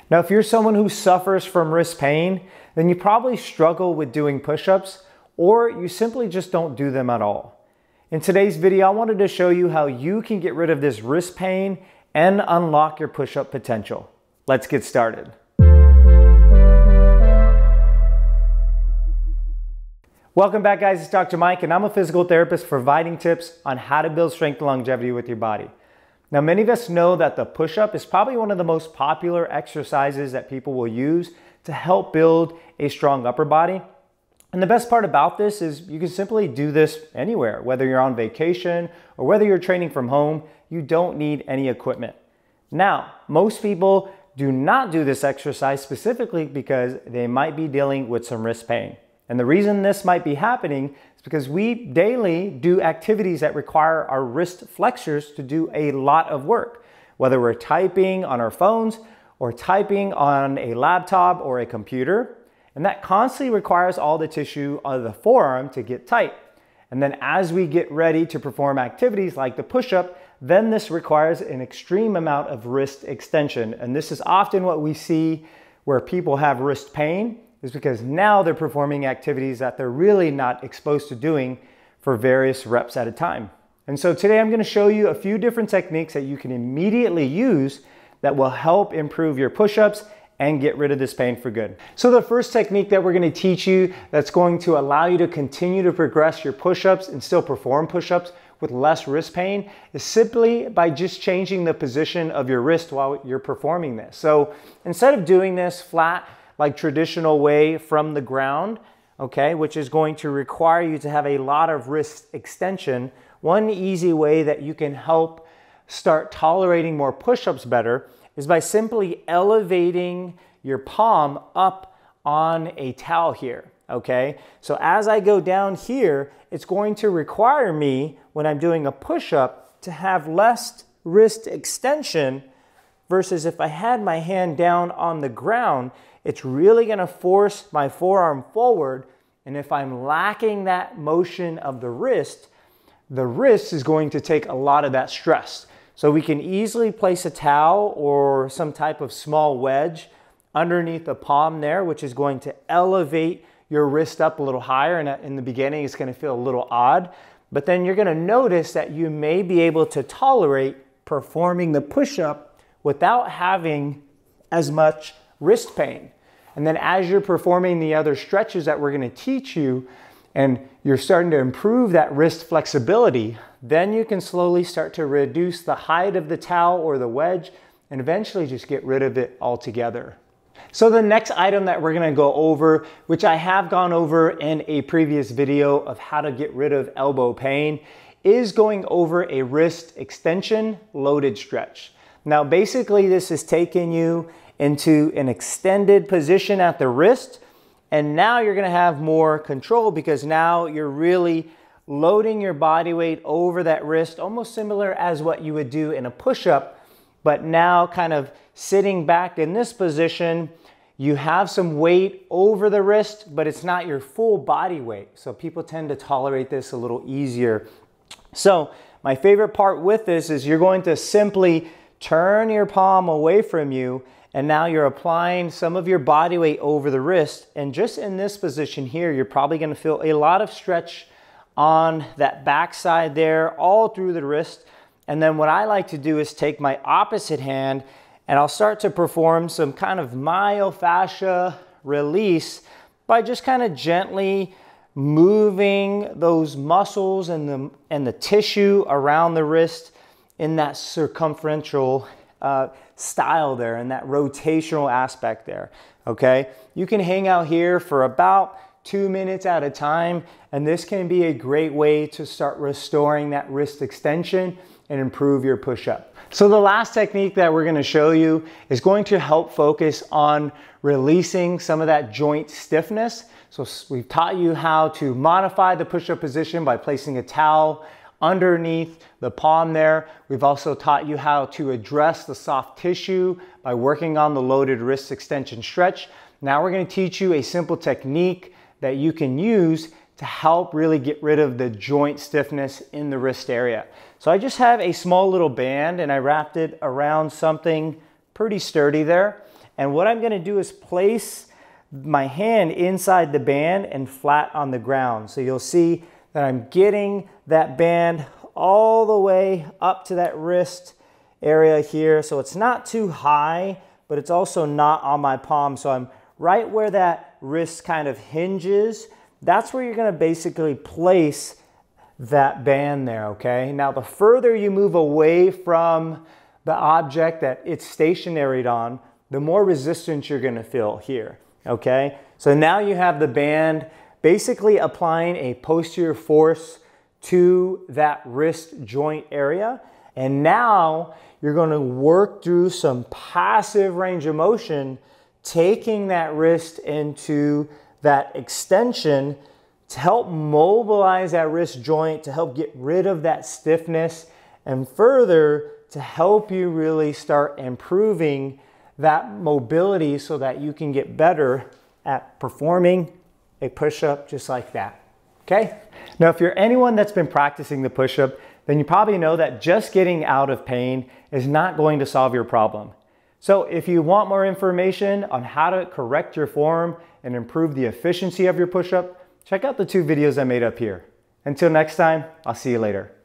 Now, if you're someone who suffers from wrist pain, then you probably struggle with doing push-ups, or you simply just don't do them at all. In today's video, I wanted to show you how you can get rid of this wrist pain and unlock your push-up potential. Let's get started. Welcome back, guys. It's Dr. Mike, and I'm a physical therapist providing tips on how to build strength and longevity with your body. Now, many of us know that the push-up is probably one of the most popular exercises that people will use to help build a strong upper body. And the best part about this is you can simply do this anywhere, whether you're on vacation or whether you're training from home. You don't need any equipment. Now, most people do not do this exercise specifically because they might be dealing with some wrist pain. And the reason this might be happening is because we daily do activities that require our wrist flexors to do a lot of work, whether we're typing on our phones or typing on a laptop or a computer. And that constantly requires all the tissue of the forearm to get tight. And then as we get ready to perform activities like the push-up, then this requires an extreme amount of wrist extension. And this is often what we see where people have wrist pain, is because now they're performing activities that they're really not exposed to doing for various reps at a time. And so today I'm going to show you a few different techniques that you can immediately use that will help improve your push-ups and get rid of this pain for good. So the first technique that we're going to teach you that's going to allow you to continue to progress your push-ups and still perform push-ups with less wrist pain is simply by just changing the position of your wrist while you're performing this. So instead of doing this flat like traditional way from the ground, okay, which is going to require you to have a lot of wrist extension, one easy way that you can help start tolerating more push-ups better is by simply elevating your palm up on a towel here, okay? So as I go down here, it's going to require me, when I'm doing a push-up, to have less wrist extension versus if I had my hand down on the ground, it's really gonna force my forearm forward. And if I'm lacking that motion of the wrist is going to take a lot of that stress. So we can easily place a towel or some type of small wedge underneath the palm there, which is going to elevate your wrist up a little higher. And in the beginning, it's going to feel a little odd, but then you're going to notice that you may be able to tolerate performing the push-up without having as much wrist pain. And then as you're performing the other stretches that we're going to teach you, and you're starting to improve that wrist flexibility, then you can slowly start to reduce the height of the towel or the wedge and eventually just get rid of it altogether. So the next item that we're gonna go over, which I have gone over in a previous video of how to get rid of elbow pain, is going over a wrist extension loaded stretch. Now basically this is taking you into an extended position at the wrist, and now you're gonna have more control because now you're really loading your body weight over that wrist, almost similar as what you would do in a push-up, but now kind of sitting back in this position, you have some weight over the wrist, but it's not your full body weight. So people tend to tolerate this a little easier. So my favorite part with this is you're going to simply turn your palm away from you, and now you're applying some of your body weight over the wrist. And just in this position here, you're probably gonna feel a lot of stretch on that back side there, all through the wrist. And then what I like to do is take my opposite hand and I'll start to perform some kind of myofascia release by just kind of gently moving those muscles and the tissue around the wrist in that circumferential style there, and that rotational aspect there, okay? You can hang out here for about 2 minutes at a time, and this can be a great way to start restoring that wrist extension and improve your push-up. So the last technique that we're gonna show you is going to help focus on releasing some of that joint stiffness. So we've taught you how to modify the push-up position by placing a towel underneath the palm there. We've also taught you how to address the soft tissue by working on the loaded wrist extension stretch. Now we're going to teach you a simple technique that you can use to help really get rid of the joint stiffness in the wrist area. So I just have a small little band and I wrapped it around something pretty sturdy there. And what I'm gonna do is place my hand inside the band and flat on the ground. So you'll see that I'm getting that band all the way up to that wrist area here. So it's not too high, but it's also not on my palm. So I'm right where that wrist kind of hinges. That's where you're gonna basically place that band there, okay? Now, the further you move away from the object that it's stationaried on, the more resistance you're gonna feel here, okay? So now you have the band basically applying a posterior force to that wrist joint area. And now you're gonna work through some passive range of motion, taking that wrist into that extension to help mobilize that wrist joint, to help get rid of that stiffness, and further to help you really start improving that mobility so that you can get better at performing a push-up just like that, okay? Now, if you're anyone that's been practicing the push-up, then you probably know that just getting out of pain is not going to solve your problem. So if you want more information on how to correct your form and improve the efficiency of your push-up, check out the 2 videos I made up here. Until next time, I'll see you later.